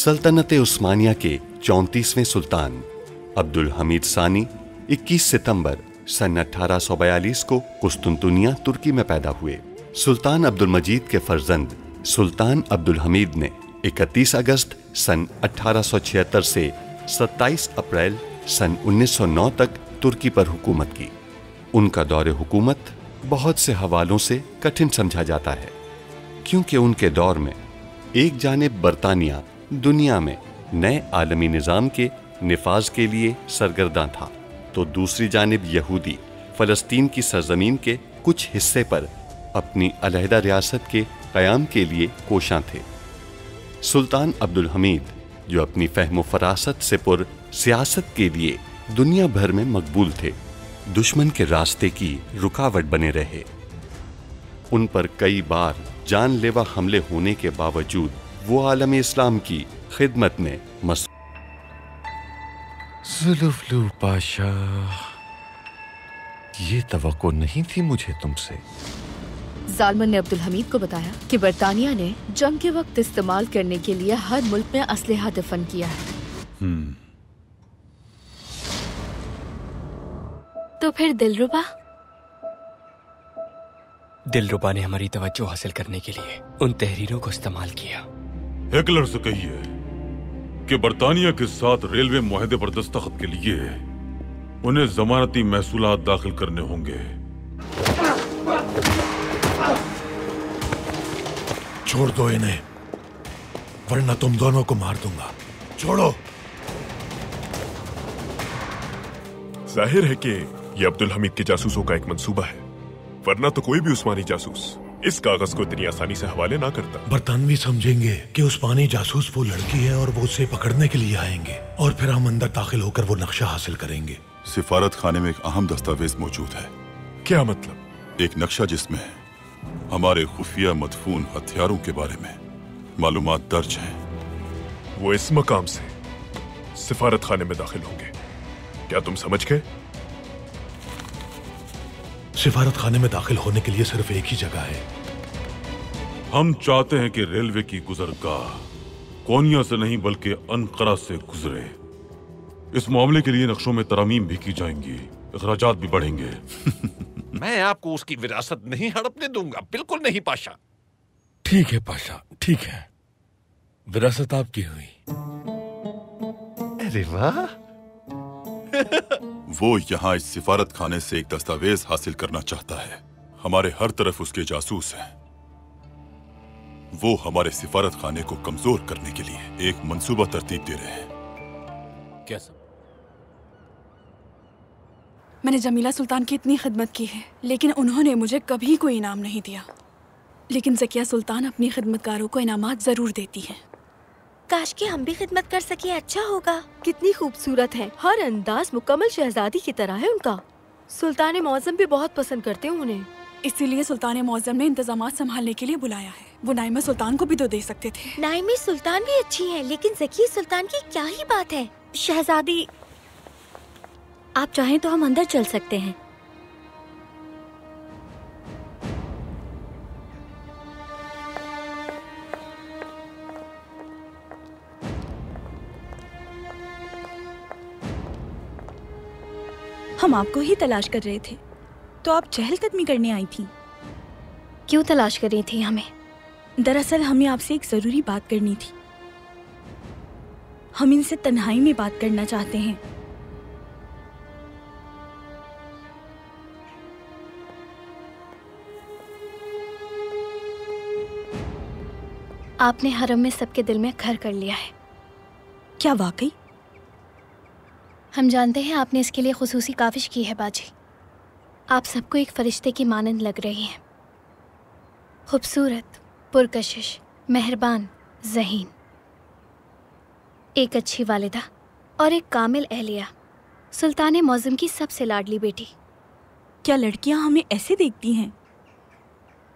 सल्तनत उस्मानिया के 34वें सुल्तान अब्दुल हमीद सानी 21 सितंबर सन 1842 को कुस्तुनतुनिया तुर्की में पैदा हुए। सुल्तान अब्दुल मजीद के फर्जंद सुल्तान अब्दुल हमीद ने 31 अगस्त सन 1876 से 27 अप्रैल सन 1909 तक तुर्की पर हुकूमत की। उनका दौरे हुकूमत बहुत से हवालों से कठिन समझा जाता है, क्योंकि उनके दौर में एक जानिब बरतानिया दुनिया में नए आलमी निज़ाम के निफाज के लिए सरगर्दां था, तो दूसरी जानिब यहूदी फ़लस्तीन की सरजमीन के कुछ हिस्से पर अपनी अलहदा रियासत के क़याम के लिए कोशां थे। सुल्तान अब्दुल हमीद, जो अपनी फ़हम फ़रासत से पुर सियासत के लिए दुनिया भर में मकबूल थे, दुश्मन के रास्ते की रुकावट बने रहे। उन पर कई बार जानलेवा हमले होने के बावजूद वो आलम इस्लाम की खिदमत में जुल्फलू पाशा, ये तवक्को नहीं थी मुझे तुमसे। जालमन ने अब्दुल हमीद को बताया कि बरतानिया ने जंग के वक्त इस्तेमाल करने के लिए हर मुल्क में असलहा दफन किया है। तो फिर दिलरुबा? दिलरुबा ने हमारी तवज्जो हासिल करने के लिए उन तहरीरों को इस्तेमाल किया। हिटलर से कहिए कि बरतानिया के साथ रेलवे मुआहदे पर दस्तखत के लिए उन्हें जमानती महसूलात दाखिल करने होंगे। छोड़ दो इन्हें, वरना तुम दोनों को मार दूंगा। छोड़ो। जाहिर है कि ये अब्दुल हमीद के जासूसों का एक मंसूबा है, वरना तो कोई भी उस्मानी जासूस इस कागज को इतनी आसानी से हवाले ना करता। बरतानवी समझेंगे कि उस्मानी जासूस वो लड़की है और वो उसे पकड़ने के लिए आएंगे, और फिर हम अंदर दाखिल होकर वो नक्शा हासिल करेंगे। सिफारत खाने में एक अहम दस्तावेज मौजूद है। क्या मतलब? एक नक्शा जिसमें हमारे खुफिया मदफून हथियारों के बारे में मालूमात दर्ज हैं। वो इस मकाम से सिफारत खाने में दाखिल होंगे, क्या तुम समझ गए? सिफारत खाने में दाखिल होने के लिए सिर्फ एक ही जगह है। हम चाहते हैं कि रेलवे की गुजरगाह कोनिया से नहीं बल्कि अनकरा से गुजरे। इस मामले के लिए नक्शों में तरमीम भी की जाएंगी, अखराजात भी बढ़ेंगे। मैं आपको उसकी विरासत नहीं हड़पने दूंगा, बिल्कुल नहीं पाशा। ठीक है पाशा, ठीक है, विरासत आपकी हुई। अरे वाह। वो यहाँ इस सिफारत खाने से एक दस्तावेज हासिल करना चाहता है। हमारे हर तरफ उसके जासूस हैं। वो हमारे सिफारत खाने को कमजोर करने के लिए एक मंसूबा तरतीब दे रहे हैं। कैसा? मैंने जमीला सुल्तान की इतनी खिदमत की है, लेकिन उन्होंने मुझे कभी कोई इनाम नहीं दिया। लेकिन ज़किया सुल्तान अपनी खिदमतगारों को इनामात जरूर देती है। काश कि हम भी खिदमत कर सके, अच्छा होगा। कितनी खूबसूरत है, हर अंदाज मुकम्मल शहजादी की तरह है उनका। सुल्तान मौज़म भी बहुत पसंद करते हैं उन्हें। इसीलिए सुल्तान मौज़म ने इंतजामात संभालने के लिए बुलाया है। वो नाइमा सुल्तान को भी तो दे सकते थे। नाइमी सुल्तान भी अच्छी है, लेकिन ज़किया सुल्तान की क्या ही बात है। शहजादी, आप चाहें तो हम अंदर चल सकते हैं। हम आपको ही तलाश कर रहे थे, तो आप चहलकदमी करने आई थी। क्यों तलाश कर रही थी हमें? दरअसल हमें आपसे एक जरूरी बात करनी थी। हम इनसे तन्हाई में बात करना चाहते हैं। आपने हरम में सबके दिल में घर कर लिया है। क्या वाकई? हम जानते हैं आपने इसके लिए खुसूसी काविश की है बाजी। आप सबको एक फरिश्ते की मानंद लग रही हैं। खूबसूरत, पुरकशिश, मेहरबान, ज़हीन, एक अच्छी वालिदा और एक कामिल अहलिया, सुल्तान मौज़म की सबसे लाडली बेटी। क्या लड़कियां हमें ऐसे देखती हैं?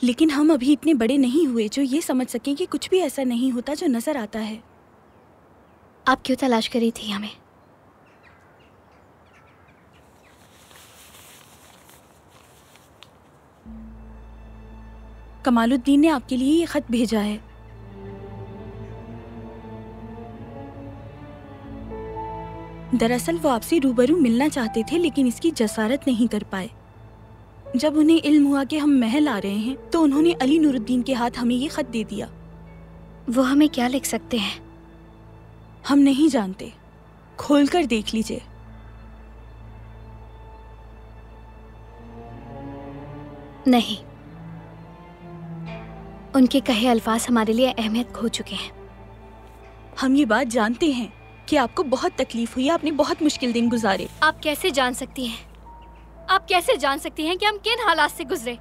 लेकिन हम अभी इतने बड़े नहीं हुए जो ये समझ सकें कि कुछ भी ऐसा नहीं होता जो नजर आता है। आप क्यों तलाश करी थी हमें? कमालुद्दीन ने आपके लिए ये खत भेजा है। दरअसल वो आपसे रूबरू मिलना चाहते थे, लेकिन इसकी जसारत नहीं कर पाए। जब उन्हें इल्म हुआ कि हम महल आ रहे हैं तो उन्होंने अली नूरुद्दीन के हाथ हमें ये खत दे दिया। वो हमें क्या लिख सकते हैं? हम नहीं जानते, खोलकर देख लीजिए। नहीं, उनके कहे अल्फाज हमारे लिए अहमियत खो चुके हैं। हम ये बात जानते हैं कि आपको बहुत तकलीफ हुई, आपने बहुत मुश्किल दिन गुजारे। आप कैसे जान सकती हैं? आप कैसे जान सकती हैं कि हम किन हालात से गुजरे?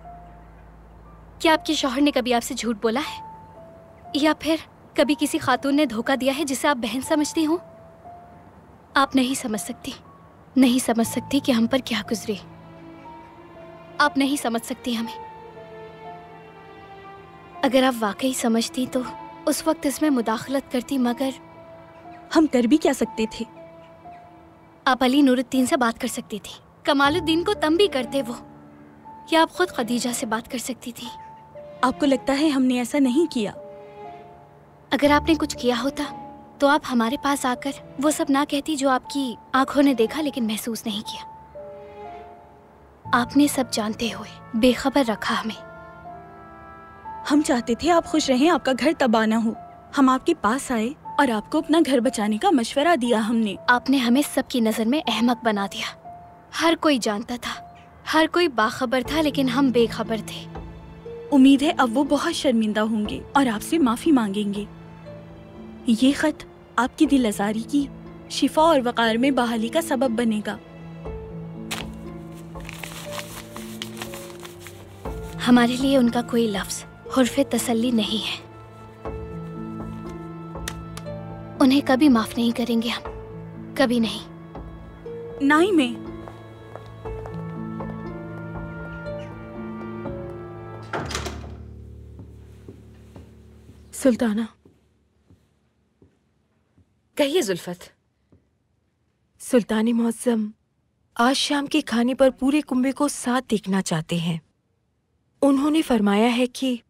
क्या आपके शौहर ने कभी आपसे झूठ बोला है, या फिर कभी किसी खातून ने धोखा दिया है जिसे आप बहन समझती हो? आप नहीं समझ सकती, नहीं समझ सकती कि हम पर क्या गुजरे। आप नहीं समझ सकती हमें। अगर आप वाकई समझती तो उस वक्त इसमें मुदाखलत करती, मगर हम कर भी क्या सकते थे? आप अली नूरुद्दीन से बात कर सकती थी, कमालुद्दीन को तंग भी करते वो, या आप खुद खदीजा से बात कर सकती थी। आपको लगता है हमने ऐसा नहीं किया? अगर आपने कुछ किया होता तो आप हमारे पास आकर वो सब ना कहती जो आपकी आंखों ने देखा लेकिन महसूस नहीं किया। आपने सब जानते हुए बेखबर रखा हमें। हम चाहते थे आप खुश रहें, आपका घर तबाह ना हो। हम आपके पास आए और आपको अपना घर बचाने का मशवरा दिया हमने। आपने हमें सबकी नजर में अहमक बना दिया। हर कोई जानता था, हर कोई बाखबर था, लेकिन हम बेखबर थे। उम्मीद है अब वो बहुत शर्मिंदा होंगे और आपसे माफी मांगेंगे। ये खत आपकी दिल आजारी की शिफा और वकार में बहाली का सबब बनेगा। हमारे लिए उनका कोई लफ्ज हुर्फ़े तसल्ली नहीं है। उन्हें कभी माफ नहीं करेंगे हम, कभी नहीं। नाई में सुल्ताना। कहिए जुल्फत। सुल्तानी मुअज़्ज़म आज शाम के खाने पर पूरे कुंबे को साथ देखना चाहते हैं। उन्होंने फरमाया है कि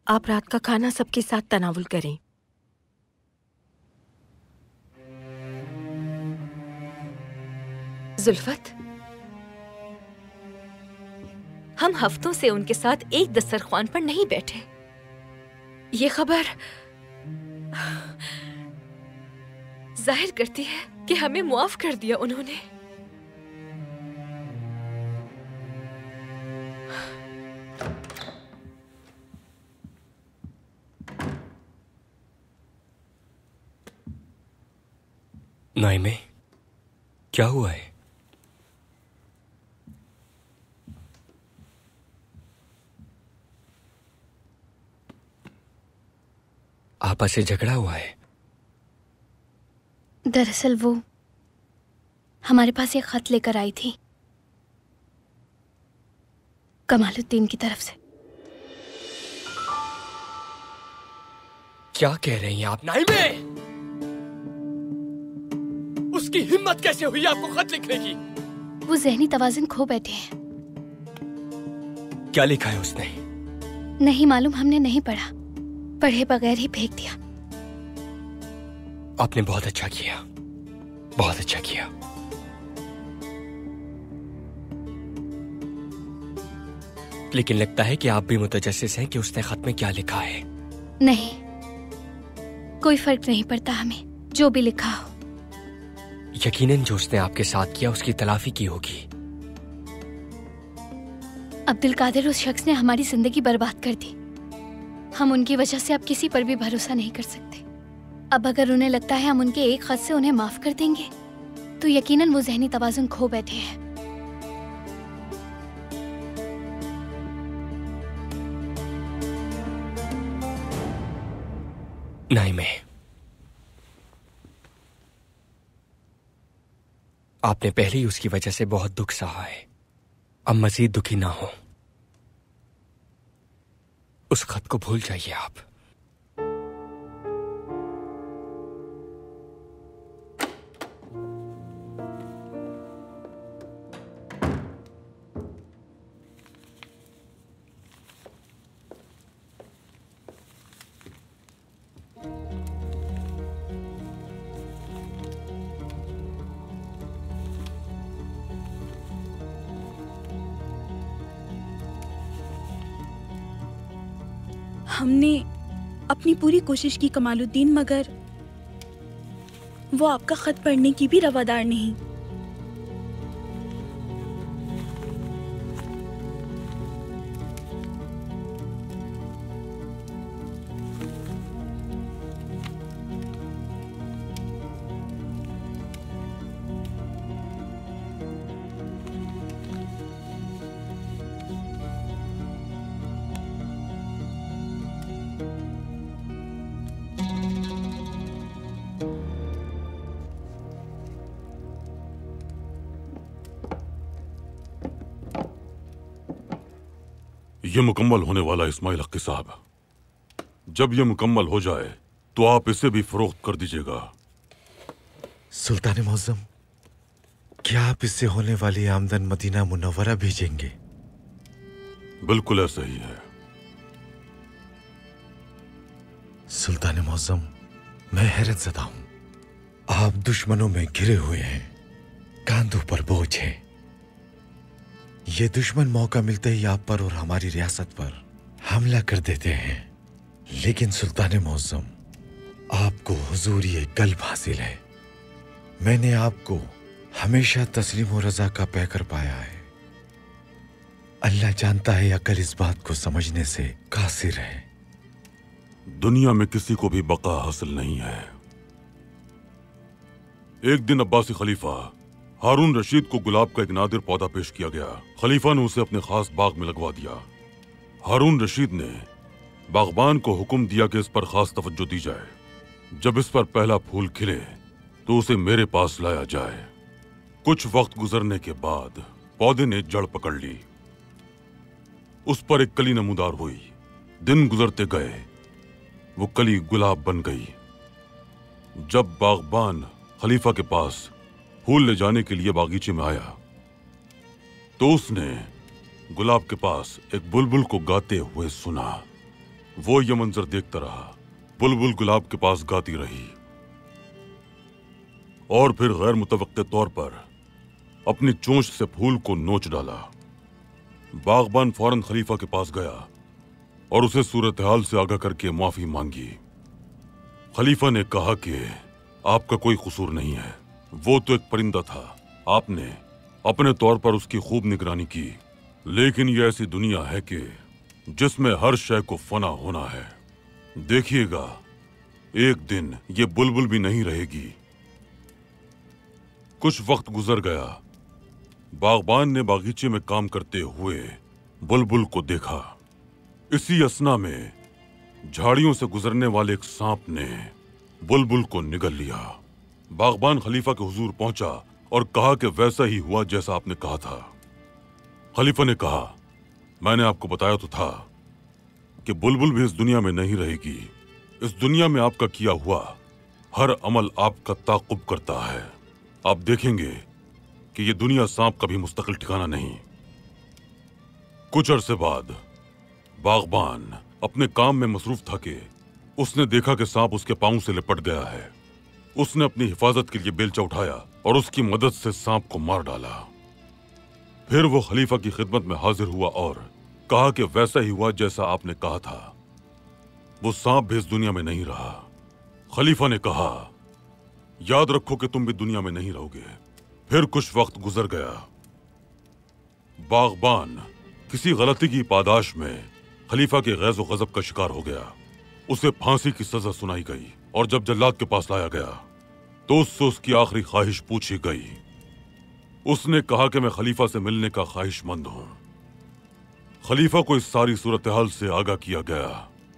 आप रात का खाना सबके साथ तनावुल करें। जुल्फत, हम हफ्तों से उनके साथ एक दस्तरख्वान पर नहीं बैठे। ये खबर जाहिर करती है कि हमें मुआफ कर दिया उन्होंने। नाइमे, क्या हुआ है? आपस से झगड़ा हुआ है? दरअसल वो हमारे पास एक खत लेकर आई थी कमालुद्दीन की तरफ से। क्या कह रही हैं आप नाइमे? उसकी हिम्मत कैसे हुई आपको खत लिखने की? वो ज़हनी तवाज़ुन खो बैठे हैं। क्या लिखा है उसने? नहीं मालूम, हमने नहीं पढ़ा, पढ़े बगैर ही फेंक दिया। आपने बहुत अच्छा किया, बहुत अच्छा किया। लेकिन लगता है कि आप भी मुतजस्सिस हैं कि उसने खत में क्या लिखा है। नहीं, कोई फर्क नहीं पड़ता हमें, जो भी लिखा हो। यकीनन जो उसने आपके साथ किया उसकी तलाफी की होगी। अब्दुल कादिर उस शख्स ने हमारी जिंदगी बर्बाद कर दी। हम उनकी वजह से अब किसी पर भी भरोसा नहीं कर सकते। अब अगर उन्हें लगता है हम उनके एक खत से उन्हें माफ कर देंगे तो यकीनन वो ज़हनी तवाज़ुन खो बैठे हैं। नाइमे, आपने पहले ही उसकी वजह से बहुत दुख सहा है। अब मजीद दुखी ना हो। उस खत को भूल जाइए आप। हमने अपनी पूरी कोशिश की कमालुद्दीन, मगर वो आपका खत पढ़ने की भी रवादार नहीं। ये मुकम्मल होने वाला इस्माइल हक्की साहब। जब ये मुकम्मल हो जाए तो आप इसे भी फरोख्त कर दीजिएगा। सुल्तान मुअज्जम, क्या आप इससे होने वाली आमदन मदीना मुनव्वरा भेजेंगे? बिल्कुल ऐसा ही है। सुल्तान मुअज्जम, मैं हैरत ज़दा हूं। आप दुश्मनों में घिरे हुए हैं, कांधों पर बोझ है। ये दुश्मन मौका मिलते ही आप पर और हमारी रियासत पर हमला कर देते हैं। लेकिन सुल्तान मुअज्जम, आपको हुजूर ये कल्ब हासिल है। मैंने आपको हमेशा तस्लीम और रजा का पैकर पाया है। अल्लाह जानता है अकल इस बात को समझने से कासिर है। दुनिया में किसी को भी बका हासिल नहीं है। एक दिन अब्बासी खलीफा हारून रशीद को गुलाब का एक नादिर पौधा पेश किया गया। खलीफा ने उसे अपने खास बाग में लगवा दिया। हारून रशीद ने बागबान को हुक्म दिया कि इस पर खास तवज्जो दी जाए। जब इस पर पहला फूल खिले तो उसे मेरे पास लाया जाए। कुछ वक्त गुजरने के बाद पौधे ने जड़ पकड़ ली। उस पर एक कली नमूदार हुई। दिन गुजरते गए, वो कली गुलाब बन गई। जब बागबान खलीफा के पास फूल ले जाने के लिए बागीचे में आया तो उसने गुलाब के पास एक बुलबुल को गाते हुए सुना। वो ये मंजर देखता रहा। बुलबुल गुलाब के पास गाती रही और फिर गैर मुतवक्के तौर पर अपनी चोंच से फूल को नोच डाला। बागबान फौरन खलीफा के पास गया और उसे सूरत हाल से आगाह करके माफी मांगी। खलीफा ने कहा कि आपका कोई कसूर नहीं है, वो तो एक परिंदा था। आपने अपने तौर पर उसकी खूब निगरानी की, लेकिन यह ऐसी दुनिया है कि जिसमें हर शय को फना होना है। देखिएगा, एक दिन ये बुलबुल भी नहीं रहेगी। कुछ वक्त गुजर गया। बागबान ने बागीचे में काम करते हुए बुलबुल को देखा। इसी असना में झाड़ियों से गुजरने वाले एक सांप ने बुलबुल को निगल लिया। बागबान खलीफा के हुजूर पहुंचा और कहा कि वैसा ही हुआ जैसा आपने कहा था। खलीफा ने कहा, मैंने आपको बताया तो था कि बुलबुल भी इस दुनिया में नहीं रहेगी। इस दुनिया में आपका किया हुआ हर अमल आपका ताक़ुब करता है। आप देखेंगे कि ये दुनिया सांप का भी मुस्तकिल ठिकाना नहीं। कुछ अरसे बाद बागबान अपने काम में मसरूफ था कि उसने देखा कि सांप उसके पांव से लिपट गया है। उसने अपनी हिफाजत के लिए बेलचा उठाया और उसकी मदद से सांप को मार डाला। फिर वो खलीफा की खिदमत में हाजिर हुआ और कहा कि वैसा ही हुआ जैसा आपने कहा था। वो सांप भी इस दुनिया में नहीं रहा। खलीफा ने कहा, याद रखो कि तुम भी दुनिया में नहीं रहोगे। फिर कुछ वक्त गुजर गया। बागबान किसी गलती की पादाश में खलीफा के गैज़ व गज़ब का शिकार हो गया। उसे फांसी की सजा सुनाई गई और जब जल्लाद के पास लाया गया तो उससे उसकी आखिरी ख्वाहिश पूछी गई। उसने कहा कि मैं खलीफा से मिलने का ख्वाहिशमंद हूं। खलीफा को इस सारी सूरत हाल से आगाह किया गया।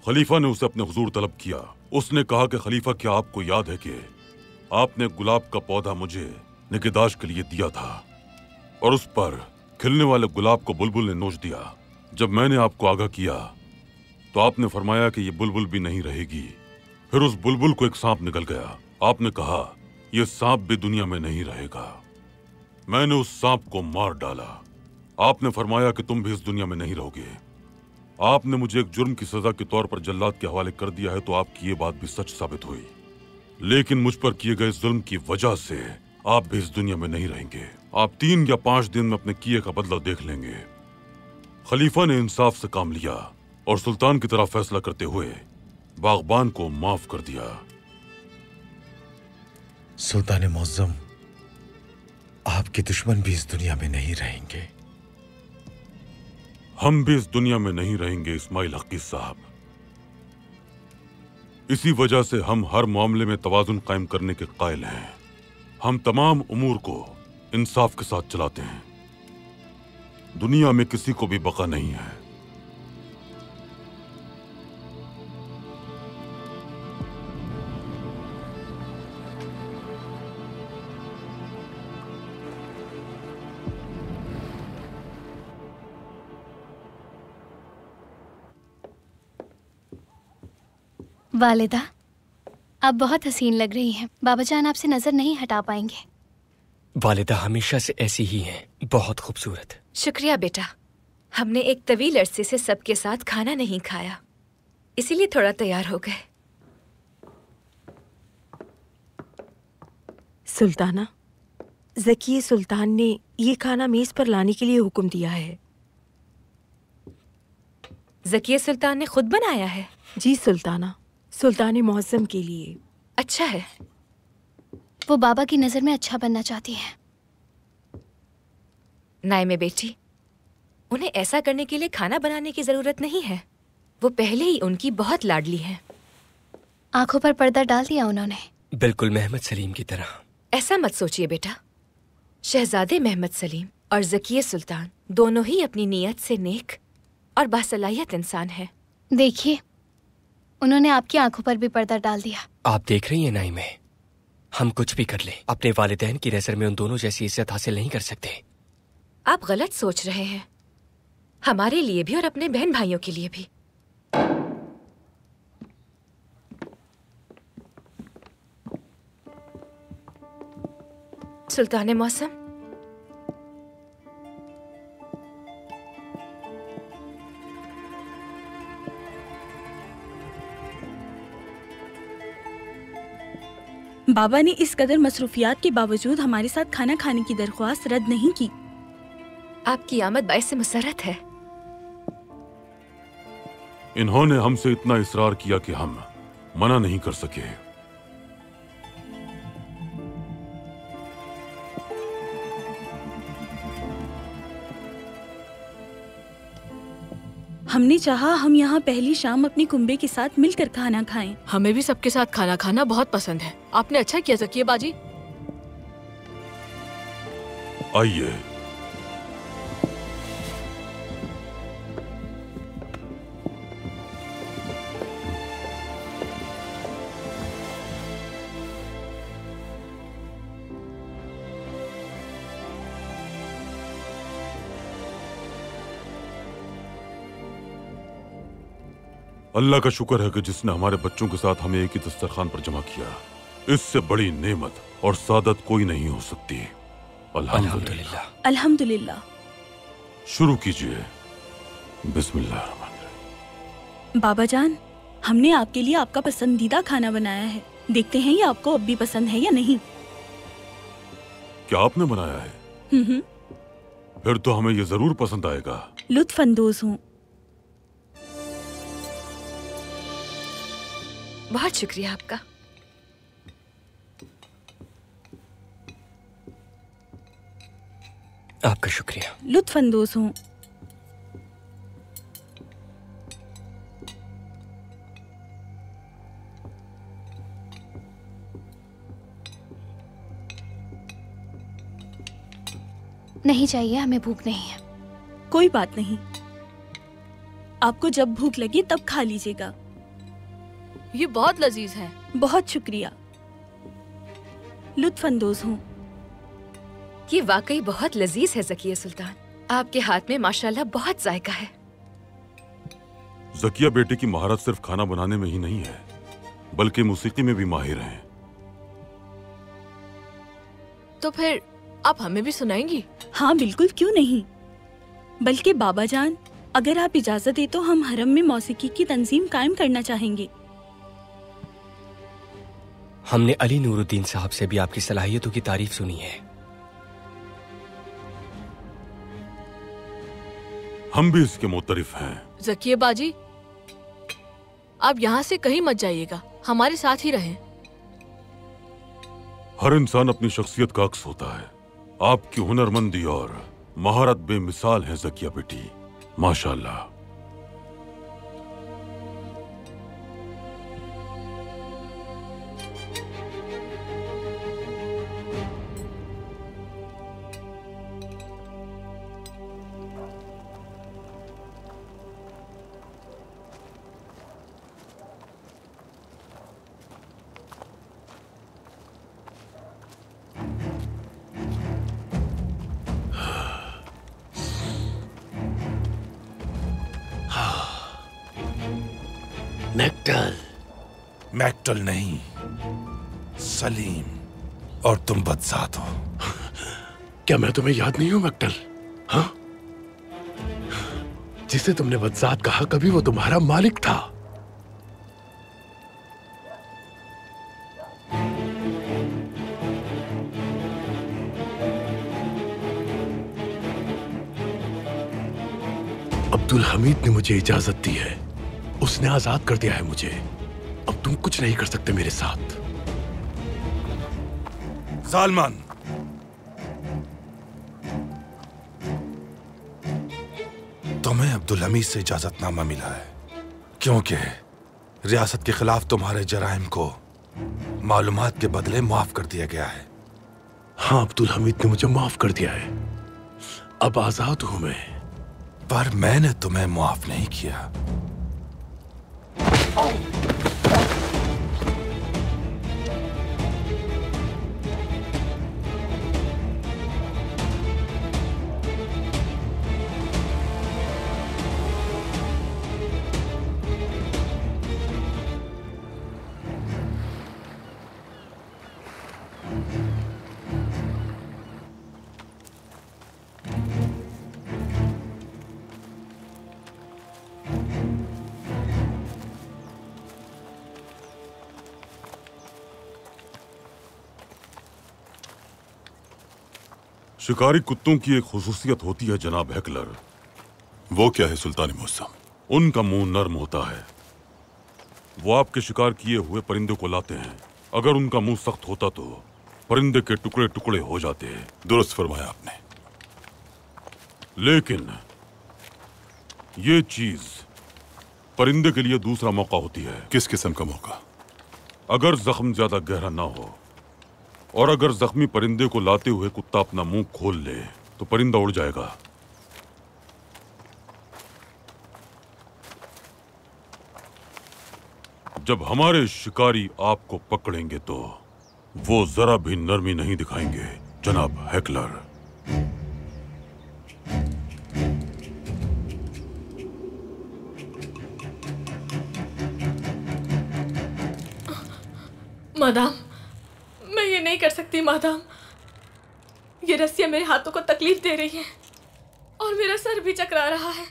खलीफा ने उसे अपने हुजूर तलब किया। उसने कहा कि खलीफा, क्या आपको याद है कि आपने गुलाब का पौधा मुझे निगहदाश्त के लिए दिया था और उस पर खिलने वाले गुलाब को बुलबुल ने नोच दिया। जब मैंने आपको आगाह किया तो आपने फरमाया कि यह बुलबुल भी नहीं रहेगी। फिर उस बुलबुल को एक सांप निगल गया। आपने कहा, यह सांप भी दुनिया में नहीं रहेगा। मैंने उस सांप को मार डाला। आपने फरमाया कि तुम भी इस दुनिया में नहीं रहोगे। आपने मुझे एक जुर्म की सजा के तौर पर जल्लाद के हवाले कर दिया है, तो आपकी ये बात भी सच साबित हुई। लेकिन मुझ पर किए गए जुल्म की वजह से आप भी इस दुनिया में नहीं रहेंगे। आप 3 या 5 दिन में अपने किए का बदला देख लेंगे। खलीफा ने इंसाफ से काम लिया और सुल्तान की तरह फैसला करते हुए बागबान को माफ कर दिया। सुल्तान मुअज्जम, आपके दुश्मन भी इस दुनिया में नहीं रहेंगे। हम भी इस दुनिया में नहीं रहेंगे इस्माइल हकीज साहब। इसी वजह से हम हर मामले में तवाजुन कायम करने के कायल हैं। हम तमाम उमूर को इंसाफ के साथ चलाते हैं। दुनिया में किसी को भी बका नहीं है। वालिदा, आप बहुत हसीन लग रही हैं। बाबा जान आपसे नजर नहीं हटा पाएंगे। वालिदा हमेशा से ऐसी ही हैं, बहुत खूबसूरत। शुक्रिया बेटा। हमने एक तवील अरसे से सबके साथ खाना नहीं खाया, इसीलिए थोड़ा तैयार हो गए। सुल्ताना, ज़की सुल्तान ने ये खाना मेज पर लाने के लिए हुक्म दिया है। ज़की सुल्तान ने खुद बनाया है? जी सुल्ताना, सुल्तान मुअज्जम के लिए। अच्छा है। वो बाबा की नजर में अच्छा बनना चाहती है। नाइमे बेटी, उन्हें ऐसा करने के लिए खाना बनाने की जरूरत नहीं है। वो पहले ही उनकी बहुत लाडली है। आंखों पर पर्दा डाल दिया उन्होंने। बिल्कुल मोहम्मद सलीम की तरह। ऐसा मत सोचिए बेटा। शहजादे मोहम्मद सलीम और ज़की सुल्तान दोनों ही अपनी नीयत से नेक और बासलाहियत इंसान हैं। देखिए, उन्होंने आपकी आंखों पर भी पर्दा डाल दिया। आप देख रही हैं नाइमे, हम कुछ भी कर लें, अपने वालिदैन की नजर में उन दोनों जैसी इज्जत हासिल नहीं कर सकते। आप गलत सोच रहे हैं, हमारे लिए भी और अपने बहन भाइयों के लिए भी। सुल्तान मौसम, बाबा ने इस कदर मसरूफियात के बावजूद हमारे साथ खाना खाने की दरख्वास्त रद्द नहीं की। आपकी आमद बाइस मुसर्रत है। इन्होंने हमसे इतना इसरार किया कि हम मना नहीं कर सके। हमने चाहा हम यहाँ पहली शाम अपनी कुंबे के साथ मिलकर खाना खाएं। हमें भी सबके साथ खाना खाना बहुत पसंद है। आपने अच्छा किया ज़किया बाजी। आइए। अल्लाह का शुक्र है कि जिसने हमारे बच्चों के साथ हमें एक ही दस्तरखान पर जमा किया। इससे बड़ी नेमत और सादत कोई नहीं हो सकती। अल्हम्दुलिल्लाह। अल्हम्दुलिल्लाह। शुरू कीजिए। बिस्मिल्लाह। बाबा जान, हमने आपके लिए आपका पसंदीदा खाना बनाया है। देखते हैं ये आपको अब भी पसंद है या नहीं। क्या आपने बनाया है? फिर तो हमें ये जरूर पसंद आएगा। लुत्फ अंदोज हूँ। बहुत शुक्रिया आपका। आपका शुक्रिया। लुत्फ अंदोज हूँ। नहीं चाहिए, हमें भूख नहीं है। कोई बात नहीं, आपको जब भूख लगे तब खा लीजिएगा। ये बहुत लजीज है। बहुत शुक्रिया। लुत्फ अंदोज हूँ। ये वाकई बहुत लजीज है ज़किया सुल्तान। आपके हाथ में माशाल्लाह बहुत जायका है। ज़किया बेटे की महारत सिर्फ खाना बनाने में ही नहीं है, बल्कि मौसीकी में भी माहिर हैं। तो फिर आप हमें भी सुनाएंगी? हाँ बिल्कुल, क्यों नहीं। बल्कि बाबा जान, अगर आप इजाजत दे तो हम हरम में मौसीकी की तंजीम कायम करना चाहेंगे। हमने अली नूरुद्दीन साहब से भी आपकी सलाहियतों की तारीफ सुनी है। हम भी इसके मुतरिफ हैं। ज़किया बाजी, आप यहाँ से कहीं मत जाइएगा, हमारे साथ ही रहें। हर इंसान अपनी शख्सियत का अक्स होता है। आपकी हुनरमंदी और महारत बेमिसाल है ज़किया बेटी, माशाअल्लाह। मैक्टल। मैक्टल नहीं, सलीम। और तुम बदजात हो। क्या मैं तुम्हें याद नहीं हूं मैक्टल? हाँ, जिसे तुमने बदजात कहा, कभी वो तुम्हारा मालिक था। अब्दुल हमीद ने मुझे इजाजत दी है, उसने आजाद कर दिया है मुझे। अब तुम कुछ नहीं कर सकते मेरे साथ। सालमान, तुम्हें अब्दुल हमीद से इजाजतनामा मिला है क्योंकि रियासत के खिलाफ तुम्हारे जराइम को मालूमात के बदले माफ कर दिया गया है। हाँ, अब्दुल हमीद ने मुझे माफ कर दिया है, अब आजाद हूं मैं। पर मैंने तुम्हें माफ नहीं किया। शिकारी कुत्तों की एक खुसूसियत होती है जनाब हेकलर। वो क्या है सुल्तान मौसम? उनका मुंह नर्म होता है। वो आपके शिकार किए हुए परिंदे को लाते हैं। अगर उनका मुंह सख्त होता तो परिंदे के टुकड़े टुकड़े हो जाते हैं। दुरुस्त फरमाया आपने। लेकिन ये चीज परिंदे के लिए दूसरा मौका होती है। किस किस्म का मौका? अगर जख्म ज्यादा गहरा ना हो और अगर जख्मी परिंदे को लाते हुए कुत्ता अपना मुंह खोल ले तो परिंदा उड़ जाएगा। जब हमारे शिकारी आपको पकड़ेंगे तो वो जरा भी नरमी नहीं दिखाएंगे जनाब हेकलर। मादाम, मैं ये नहीं कर सकती मादाम। ये रस्सियां मेरे हाथों को तकलीफ दे रही हैं और मेरा सर भी चकरा रहा है।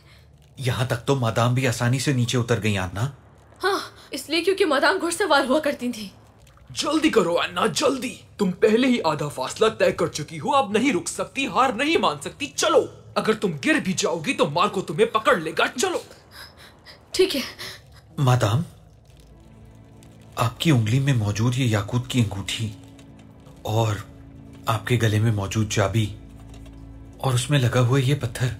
यहाँ तक तो मादाम भी आसानी से नीचे उतर गई अन्ना। हाँ, इसलिए क्योंकि मादाम घुड़सवार हुआ करती थी। जल्दी करो अन्ना, जल्दी। तुम पहले ही आधा फासला तय कर चुकी हो, अब नहीं रुक सकती, हार नहीं मान सकती। चलो, अगर तुम गिर भी जाओगी तो मार्को तुम्हें पकड़ लेगा। चलो। ठीक है। मादाम, आपकी उंगली में मौजूद ये याकूत की अंगूठी और आपके गले में मौजूद चाबी और उसमें लगा हुआ ये पत्थर,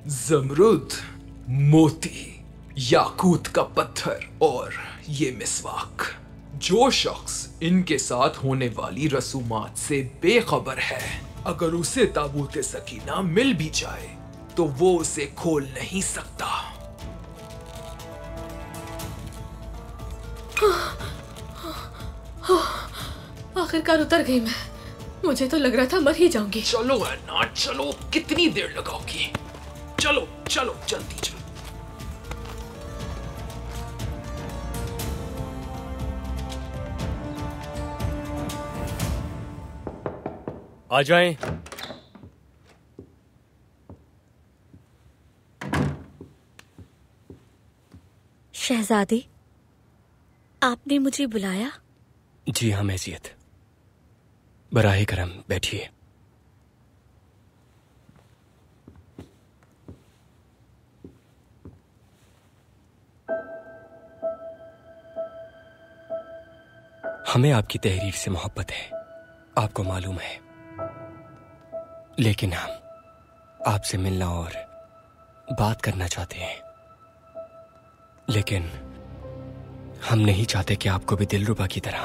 जमरुद, मोती, याकूत का पत्थर और ये मिसवाक। जो शख्स इनके साथ होने वाली रसूमात से बेखबर है, अगर उसे ताबूत सकीना मिल भी जाए तो वो उसे खोल नहीं सकता। आखिरकार उतर गई मैं। मुझे तो लग रहा था मर ही जाऊंगी। चलो अन्ना, चलो। कितनी देर लगाओगी? चलो चलो, जल्दी चलो। आ जाएं। शहजादे, आपने मुझे बुलाया? जी हाँ मैजियत, बराहे करम बैठिए। हमें आपकी तहरीर से मोहब्बत है, आपको मालूम है, लेकिन हम आपसे मिलना और बात करना चाहते हैं, लेकिन हम नहीं चाहते कि आपको भी दिलरुबा की तरह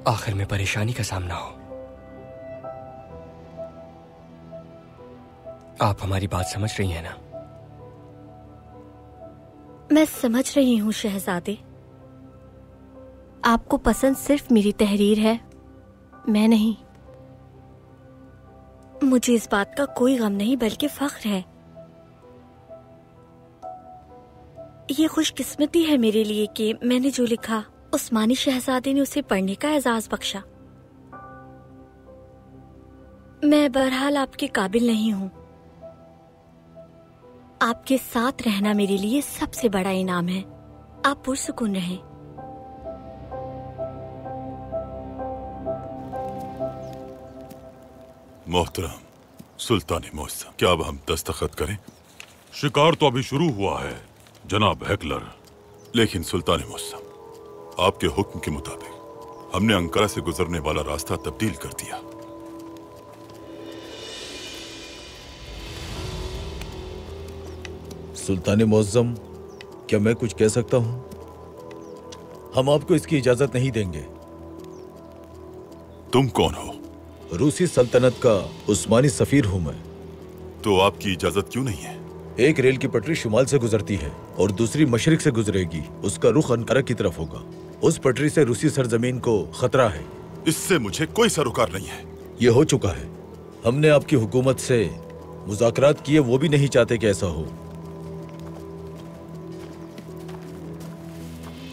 आखिर में परेशानी का सामना हो। आप हमारी बात समझ रही हैं ना? मैं समझ रही हूँ शहजादे। आपको पसंद सिर्फ मेरी तहरीर है, मैं नहीं। मुझे इस बात का कोई गम नहीं बल्कि फख्र है। ये खुशकिस्मती है मेरे लिए कि मैंने जो लिखा उस्मानी शहजादे ने उसे पढ़ने का एजाज बख्शा। मैं बहरहाल आपके काबिल नहीं हूँ। आपके साथ रहना मेरे लिए सबसे बड़ा इनाम है। आप पुरसुकून रहें। मोहतरम सुल्तान मुअज़्ज़म, क्या अब हम दस्तखत करें? शिकार तो अभी शुरू हुआ है जनाब हेकलर। लेकिन सुल्तान मुअज़्ज़म, आपके हुक्म के मुताबिक हमने अंकारा से गुजरने वाला रास्ता तब्दील कर दिया। सुल्तान मुअज़्ज़म, क्या मैं कुछ कह सकता हूं? हम आपको इसकी इजाजत नहीं देंगे। तुम कौन हो? रूसी सल्तनत का उस्मानी सफीर हूं मैं। तो आपकी इजाजत क्यों नहीं है? एक रेल की पटरी शुमाल से गुजरती है और दूसरी मशरिक से गुजरेगी। उसका रुख अंकारा की तरफ होगा। उस पटरी से रूसी सरजमीन को खतरा है। इससे मुझे कोई सरोकार नहीं है। ये हो चुका है। हमने आपकी हुकूमत से मुज़ाकरात किए, वो भी नहीं चाहते कि ऐसा हो।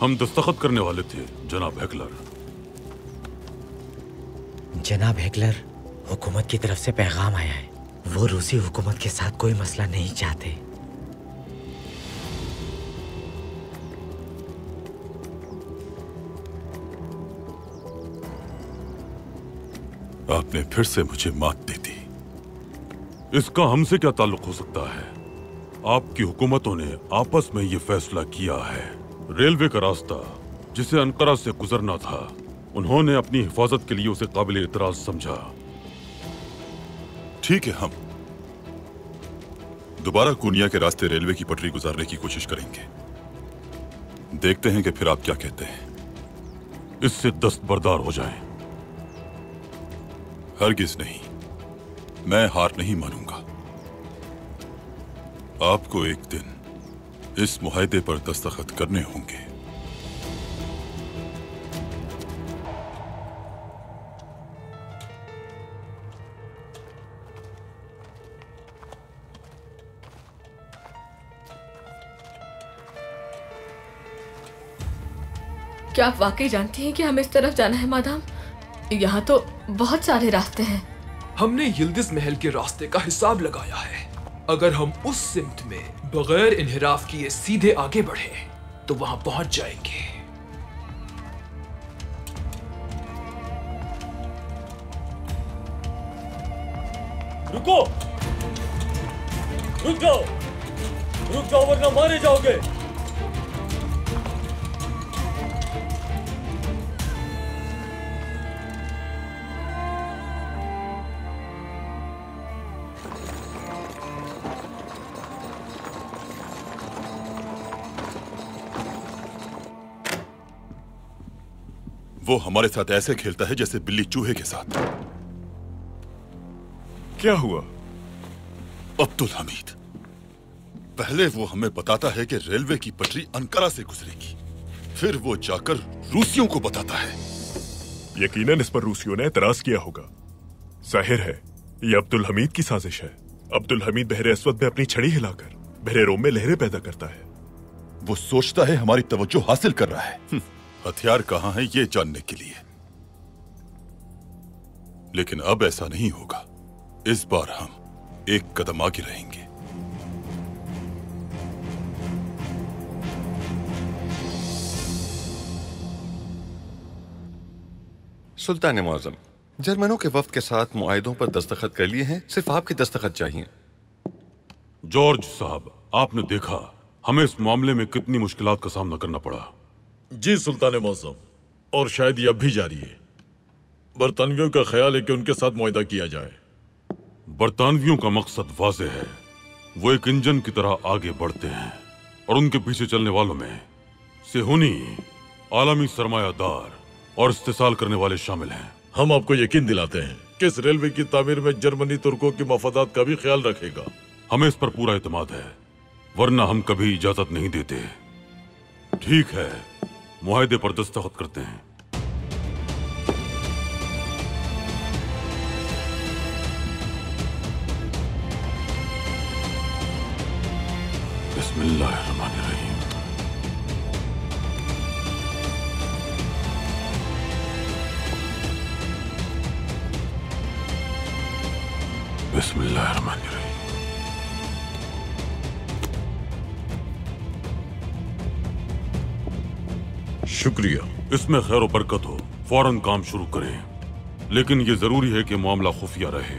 हम दस्तखत करने वाले थे जनाब हेकलर। जनाब हेकलर, हुकूमत की तरफ से पैगाम आया है। वो रूसी हुकूमत के साथ कोई मसला नहीं चाहते। आपने फिर से मुझे मात दे दी। इसका हमसे क्या ताल्लुक हो सकता है? आपकी हुकूमतों ने आपस में ये फैसला किया है। रेलवे का रास्ता जिसे अंकारा से गुजरना था, उन्होंने अपनी हिफाजत के लिए उसे काबिल इतराज समझा। ठीक है, हम दोबारा कुनिया के रास्ते रेलवे की पटरी गुजारने की कोशिश करेंगे। देखते हैं कि फिर आप क्या कहते हैं। इससे दस्तबरदार हो जाएं। हरगिज नहीं, मैं हार नहीं मानूंगा। आपको एक दिन इस मुआहदे पर दस्तखत करने होंगे। क्या आप वाकई जानती हैं कि हमें इस तरफ जाना है मादाम? यहाँ तो बहुत सारे रास्ते हैं। हमने यिल्दिज महल के रास्ते का हिसाब लगाया है। अगर हम उस सिमत में बगैर इन्हिराफ किए सीधे आगे बढ़े तो वहां पहुंच जाएंगे। रुको, रुक जाओ वरना मारे जाओगे। वो हमारे साथ ऐसे खेलता है जैसे बिल्ली चूहे के साथ। क्या हुआ? अब्दुल हमीद, पहले वो हमें बताता है कि रेलवे की पटरी अंकारा से गुजरेगी, फिर वो जाकर रूसियों को बताता है। यकीनन इस पर रूसियों ने एतराज किया होगा। जाहिर है ये अब्दुल हमीद की साजिश है। अब्दुल हमीद बहरे अस्वद में अपनी छड़ी हिलाकर बहरे रोम में लहरें पैदा करता है। वो सोचता है हमारी तवज्जो हासिल कर रहा है, हथियार कहां है ये जानने के लिए। लेकिन अब ऐसा नहीं होगा। इस बार हम एक कदम आगे रहेंगे। सुल्तान मुअज़्ज़म, जर्मनों के वफ्द के साथ मुआहिदों पर दस्तखत कर लिए हैं, सिर्फ आपके दस्तखत चाहिए। जॉर्ज साहब, आपने देखा हमें इस मामले में कितनी मुश्किलात का सामना करना पड़ा। जी सुल्तान मुअज़्ज़म, और शायद ये अब भी जारी है। बरतानवियों का ख्याल है कि उनके साथ मुआहदा किया जाए। बरतानवियों का मकसद वाज़ेह है। वो एक इंजन की तरह आगे बढ़ते हैं और उनके पीछे चलने वालों में सेहूनी, आलमी सरमायादार और इस्तेसाल करने वाले शामिल हैं। हम आपको यकीन दिलाते हैं कि इस रेलवे की तामीर में जर्मनी तुर्कों की मफादात का भी ख्याल रखेगा। हमें इस पर पूरा एतमाद है, वरना हम कभी इजाजत नहीं देते। ठीक है, मुआहदे पर दस्तखत करते हैं। बिस्मिल्लाहिर्रहमानिर्रहीम। बिस्मिल्लाहिर्रहमानिर्रहीम। शुक्रिया। इसमें खैर और बरकत हो। फौरन काम शुरू करें, लेकिन ये जरूरी है कि मामला खुफिया रहे।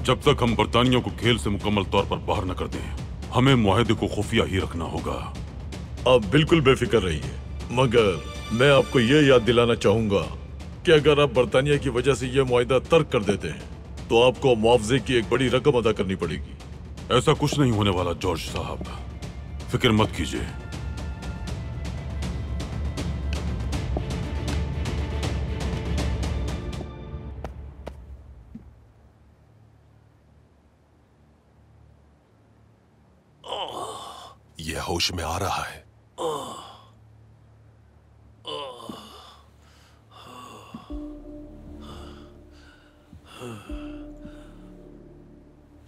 जब तक हम बरतानियों को खेल से मुकम्मल तौर पर बाहर न कर दें, हमें मुआहदे को खुफिया ही रखना होगा। आप बिल्कुल बेफिक्र रहिए, मगर मैं आपको ये याद दिलाना चाहूंगा कि अगर आप बरतानिया की वजह से ये मुआहदा तर्क कर देते हैं तो आपको मुआवजे की एक बड़ी रकम अदा करनी पड़ेगी। ऐसा कुछ नहीं होने वाला जॉर्ज साहब, फिक्र मत कीजिए। ये होश में आ रहा है।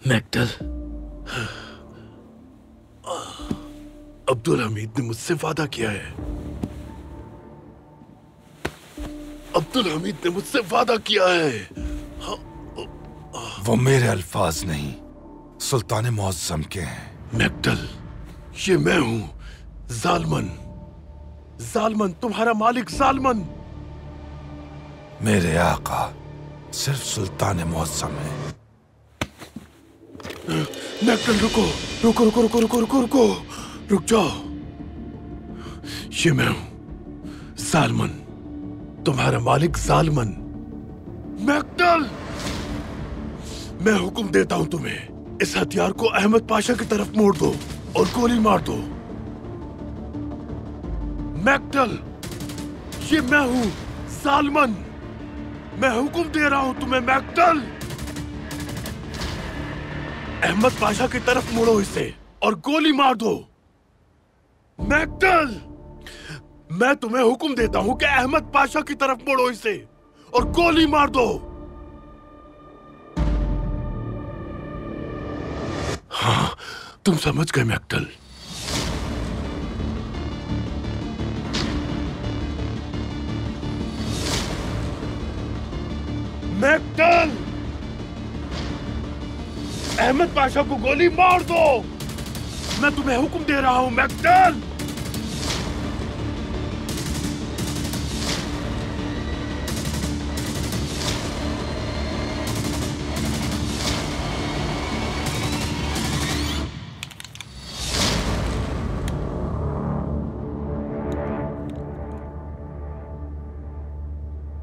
मैक्टल, अब्दुल हमीद ने मुझसे वादा किया है। अब्दुल हमीद ने मुझसे वादा किया है। वो मेरे अल्फाज नहीं, सुल्तान मुअज्जम के हैं। मैक्टल, ये मैं हूं, जालमन। जालमन, तुम्हारा मालिक जालमन। मेरे आका सिर्फ सुल्तान मुअज्जम है। मैक्टल, रुको रुको रुको रुको रुको रुको रुको रुक जाओ। ये मैं हूं, जालमन, तुम्हारा मालिक जालमन। मैक्टल, मैं हुक्म देता हूं तुम्हें, इस हथियार को अहमद पाशा की तरफ मोड़ दो और गोली मार दो। मैक्टल, ये मैं हूं, जालमन। मैं हुक्म दे रहा हूं तुम्हें, मैक्टल। अहमद पाशा की तरफ मुड़ो इसे और गोली मार दो। मैक्टल, मैं तुम्हें हुक्म देता हूं कि अहमद पाशा की तरफ मुड़ो इसे और गोली मार दो। हाँ, तुम समझ गए मैक्टल। मैक्टल, अहमद पाशा को गोली मार दो। मैं तुम्हें हुक्म दे रहा हूं, मैक्टल।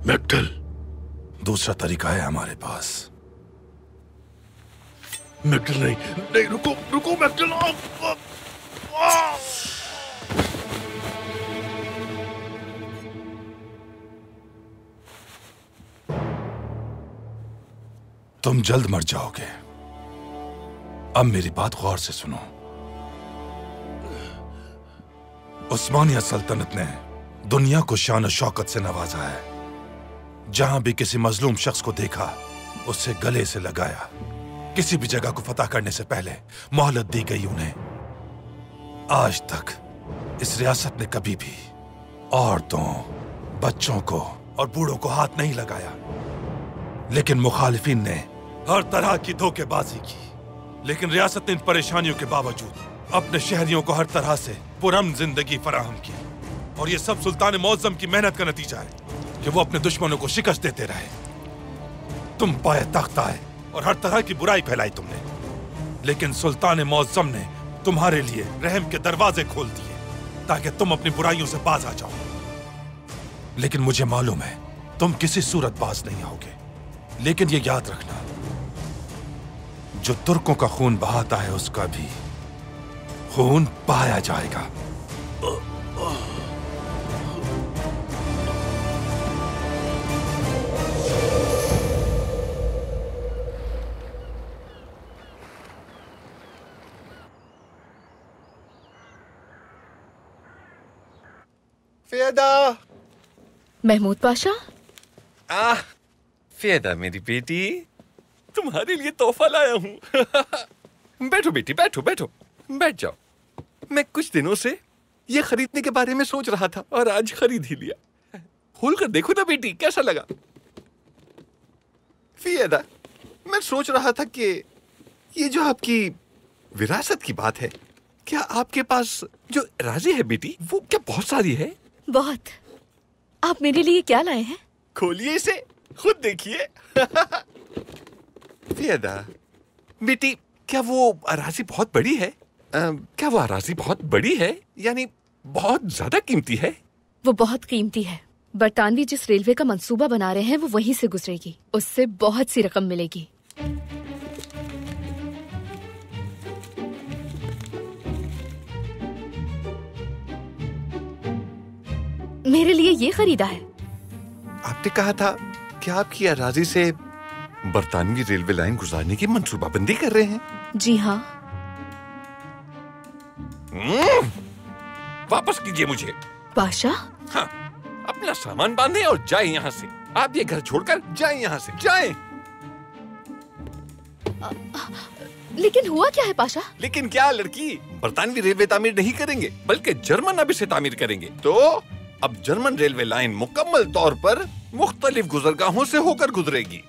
मैक्टल, दूसरा तरीका है हमारे पास। मैक्टल, नहीं नहीं, रुको रुको मैक्टल। तुम जल्द मर जाओगे। अब मेरी बात गौर से सुनो। उस्मानिया सल्तनत ने दुनिया को शान और शौकत से नवाजा है। जहां भी किसी मजलूम शख्स को देखा, उससे गले से लगाया। किसी भी जगह को फतह करने से पहले मोहलत दी गई उन्हें। आज तक इस रियासत ने कभी भी औरतों, बच्चों को और बूढ़ों को हाथ नहीं लगाया। लेकिन मुखालिफिन ने हर तरह की धोखेबाजी की। लेकिन रियासत ने इन परेशानियों के बावजूद अपने शहरियों को हर तरह से पुरअमन जिंदगी फराहम की। और ये सब सुल्तान मुअज्जम की मेहनत का नतीजा है कि वो अपने दुश्मनों को शिकस्त देते रहे। तुम पाए तख्त आए और हर तरह की बुराई फैलाई तुमने, लेकिन सुल्तान मुअज्जम ने तुम्हारे लिए रहम के दरवाजे खोल दिए ताकि तुम अपनी बुराइयों से बाज आ जाओ। लेकिन मुझे मालूम है तुम किसी सूरत बाज नहीं आओगे। लेकिन ये याद रखना, जो तुर्कों का खून बहाता है उसका भी खून बहाया जाएगा। फियदा, महमूद पाशा। फियदा मेरी बेटी, तुम्हारे लिए तोहफा लाया हूँ। बैठो बेटी, बैठो बैठो, बैठ जाओ। मैं कुछ दिनों से ये खरीदने के बारे में सोच रहा था और आज खरीद ही लिया। खोल कर देखो ना बेटी, कैसा लगा? फियदा, मैं सोच रहा था कि ये जो आपकी विरासत की बात है, क्या आपके पास जो राजी है बेटी, वो क्या बहुत सारी है? बहुत। आप मेरे लिए क्या लाए हैं? खोलिए इसे, खुद देखिए। फियदा बेटी, क्या वो अराजी बहुत बड़ी है? क्या वो अराजी बहुत बड़ी है, यानी बहुत ज्यादा कीमती है? वो बहुत कीमती है। बरतानवी जिस रेलवे का मंसूबा बना रहे हैं वो वहीं से गुजरेगी, उससे बहुत सी रकम मिलेगी। मेरे लिए ये खरीदा है। आपने कहा था कि आपकी अराजी से बरतानवी रेलवे लाइन गुजारने की मंसूबाबंदी कर रहे हैं। जी हाँ। वापस कीजिए मुझे। पाशा? हाँ, अपना सामान बांधे और जाए यहाँ से। आप ये घर छोड़कर जाए यहाँ से, जाए। लेकिन हुआ क्या है पाशा? लेकिन क्या लड़की, बरतानवी रेलवे तामीर नहीं करेंगे बल्कि जर्मन अब इसे तामीर करेंगे। तो अब जर्मन रेलवे लाइन मुकम्मल तौर पर मुख्तलिफ गुजरगाहों से होकर गुजरेगी।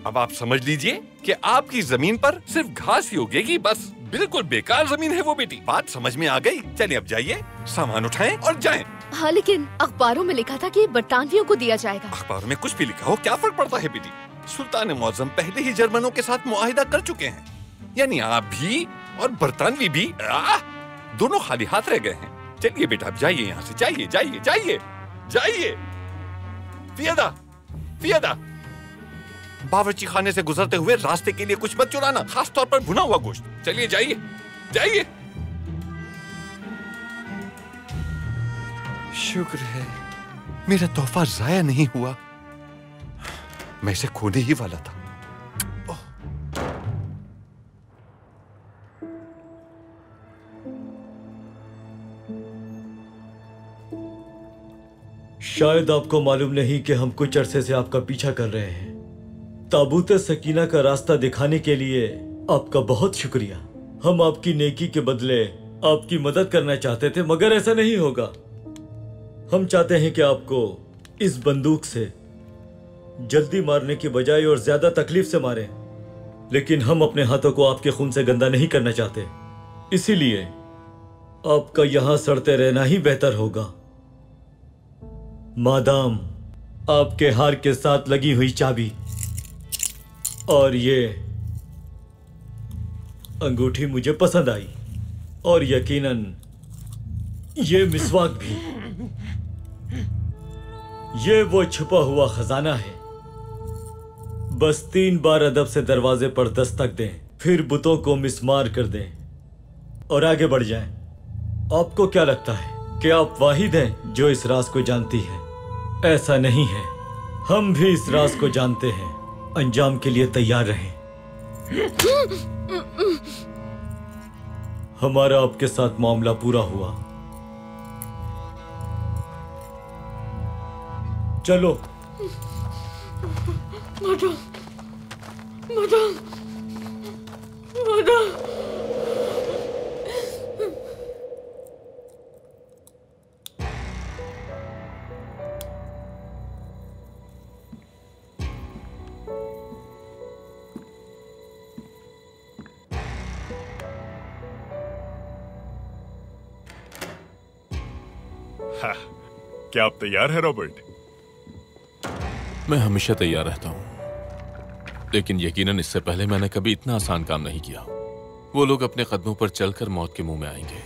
अब आप समझ लीजिए कि आपकी जमीन पर सिर्फ घास ही उगेगी, बस। बिल्कुल बेकार जमीन है वो बेटी। बात समझ में आ गई? चलिए अब जाइए, सामान उठाएं और जाएं। हाँ, लेकिन अखबारों में लिखा था कि बरतानवियों को दिया जाएगा। अखबारों में कुछ भी लिखा हो, क्या फर्क पड़ता है बेटी? सुल्तान मुअज्जम पहले ही जर्मनों के साथ मुआहिदा कर चुके हैं, यानी आप भी और बरतानवी भी दोनों खाली हाथ रह गए हैं। चलिए बेटा, अब जाइए यहाँ से, जाइए जाइए जाइए जाइए। फियदा, फियदा, बावर्ची खाने से गुजरते हुए रास्ते के लिए कुछ मत चुराना, खास तौर पर भुना हुआ गोश्त। चलिए जाइए जाइए। शुक्र है मेरा तोहफा जाया नहीं हुआ, मैं इसे खोने ही वाला था। शायद आपको मालूम नहीं कि हम कुछ अरसे से आपका पीछा कर रहे हैं। ताबूत सकीना का रास्ता दिखाने के लिए आपका बहुत शुक्रिया। हम आपकी नेकी के बदले आपकी मदद करना चाहते थे, मगर ऐसा नहीं होगा। हम चाहते हैं कि आपको इस बंदूक से जल्दी मारने की बजाय और ज्यादा तकलीफ से मारें, लेकिन हम अपने हाथों को आपके खून से गंदा नहीं करना चाहते। इसीलिए आपका यहां सड़ते रहना ही बेहतर होगा। मादाम आपके हार के साथ लगी हुई चाबी और ये अंगूठी मुझे पसंद आई, और यकीनन ये मिसवाक भी। ये वो छुपा हुआ खजाना है। बस 3 बार अदब से दरवाजे पर दस्तक दें, फिर बुतों को मिस्मार कर दें और आगे बढ़ जाएं। आपको क्या लगता है कि आप वाहिद हैं जो इस राज को जानती है? ऐसा नहीं है, हम भी इस राज को जानते हैं। अंजाम के लिए तैयार रहें। हमारा आपके साथ मामला पूरा हुआ। चलो। Madam, madam, madam. क्या आप तैयार हैं रॉबर्ट? मैं हमेशा तैयार रहता हूं, लेकिन यकीनन इससे पहले मैंने कभी इतना आसान काम नहीं किया। वो लोग अपने कदमों पर चलकर मौत के मुंह में आएंगे।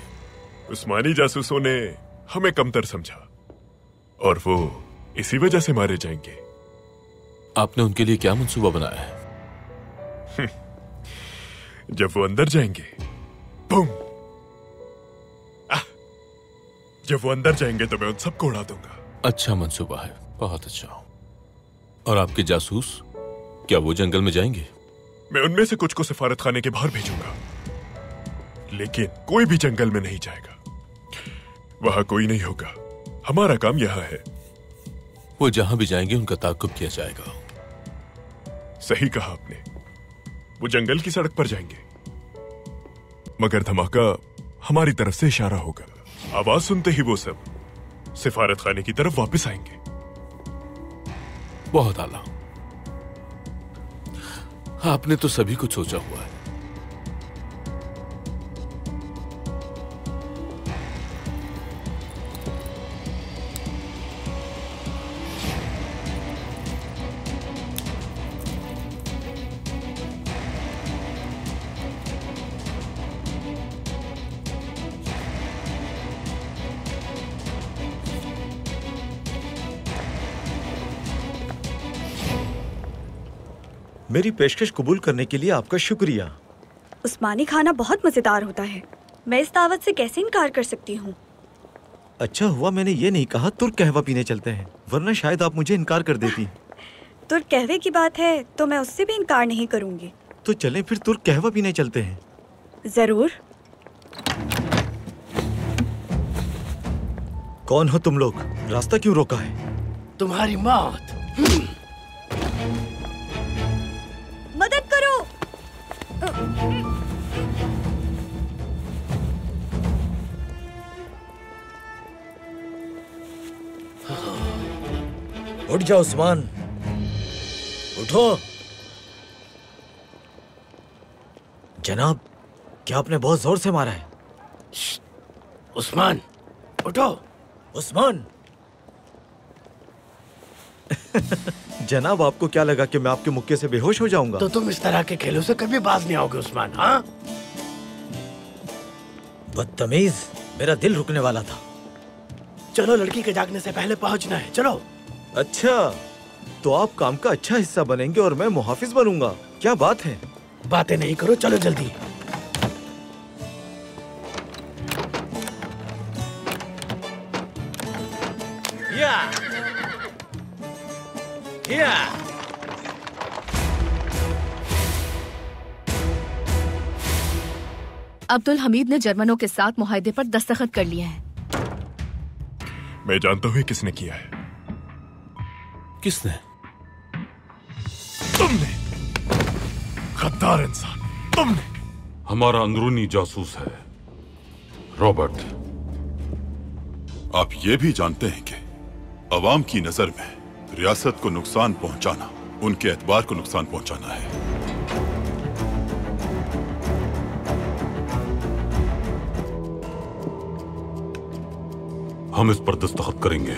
उस्मानी जासूसों ने हमें कमतर समझा और वो इसी वजह से मारे जाएंगे। आपने उनके लिए क्या मंसूबा बनाया है? जब वो अंदर जाएंगे, बूम! जब वो अंदर जाएंगे तो मैं उन सबको उड़ा दूंगा। अच्छा मंसूबा है, बहुत अच्छा। और आपके जासूस, क्या वो जंगल में जाएंगे? मैं उनमें से कुछ को सफारत खाने के बाहर भेजूंगा, लेकिन कोई भी जंगल में नहीं जाएगा। वहां कोई नहीं होगा। हमारा काम यहां है। वो जहां भी जाएंगे उनका ताक़ुब किया जाएगा। सही कहा आपने। वो जंगल की सड़क पर जाएंगे, मगर धमाका हमारी तरफ से इशारा होगा। आवाज सुनते ही वो सब सिफारत खाने की तरफ वापस आएंगे। बहुत आला। आपने तो सभी कुछ सोचा हुआ है। मेरी पेशकश कबूल करने के लिए आपका शुक्रिया। उस्मानी खाना बहुत मजेदार होता है। मैं इस दावत से कैसे इनकार कर सकती हूँ? अच्छा हुआ मैंने ये नहीं कहा तुर्क कहवा पीने चलते हैं, वरना शायद आप मुझे इनकार कर देती। तुर्क कहवे की बात है तो मैं उससे भी इनकार नहीं करूँगी। तो चलें फिर तुर्क कहवा पीने चलते हैं। जरूर। कौन हो तुम लोग? रास्ता क्यों रोका है? तुम्हारी मौत। मदद करो। उठ जाओ उस्मान, उठो। जनाब, क्या आपने बहुत जोर से मारा है? उस्मान, उठो। उस्मान। जनाब, आपको क्या लगा कि मैं आपके मुक्के से बेहोश हो जाऊंगा? तो तुम इस तरह के खेलों से कभी बाज नहीं आओगे उस्मान। हाँ, बदतमीज, मेरा दिल रुकने वाला था। चलो, लड़की के जागने से पहले पहुंचना है। चलो। अच्छा, तो आप काम का अच्छा हिस्सा बनेंगे और मैं मुहाफिज बनूंगा। क्या बात है? बातें नहीं करो, चलो जल्दी। अब्दुल हमीद ने जर्मनों के साथ मुआहदे पर दस्तखत कर लिए हैं। मैं जानता हूँ किसने किया है। किसने? तुमने, गद्दार इंसान, तुमने। हमारा अंदरूनी जासूस है रॉबर्ट। आप ये भी जानते हैं कि अवाम की नजर में रियासत को नुकसान पहुंचाना उनके एतबार को नुकसान पहुंचाना है। हम इस पर दस्तखत करेंगे।